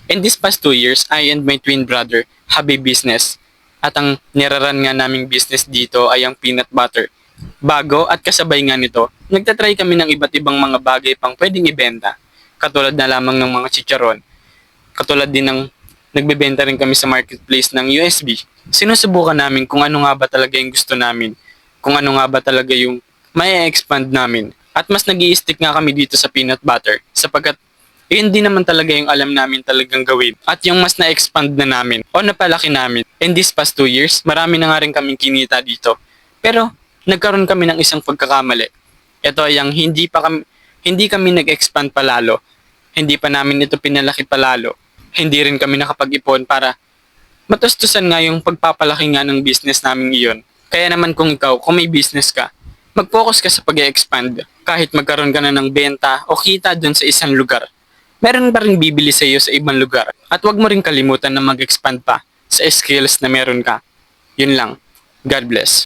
In these past 2 years, I and my twin brother have a business. At ang niraran nga naming business dito ay ang peanut butter. Bago at kasabay nga nito, nagtatry kami ng iba't ibang mga bagay pang pwedeng ibenta. Katulad na lamang ng mga chicharon. Katulad din ng nagbebenta rin kami sa marketplace ng USB. Sinusubukan namin kung ano nga ba talaga yung gusto namin. Kung ano nga ba talaga yung may expand namin. At mas nag-i-stick nga kami dito sa peanut butter sapagkat yun din naman talaga yung alam namin talagang gawin. At yung mas na-expand na namin o napalaki namin. In these past 2 years, marami na nga rin kaming kinita dito. Pero nagkaroon kami ng isang pagkakamali. Ito ay ang hindi kami nag-expand palalo. Hindi pa namin ito pinalaki palalo. Hindi rin kami nakapag-ipon para matustusan nga yung pagpapalaki nga ng business namin iyon. Kaya naman kung ikaw, kung may business ka, mag-focus ka sa pag-expand. Kahit magkaroon ka na ng benta o kita dun sa isang lugar, meron pa rin bibili sa iyo sa ibang lugar. At huwag mo rin kalimutan na mag-expand pa sa skills na meron ka. Yun lang. God bless.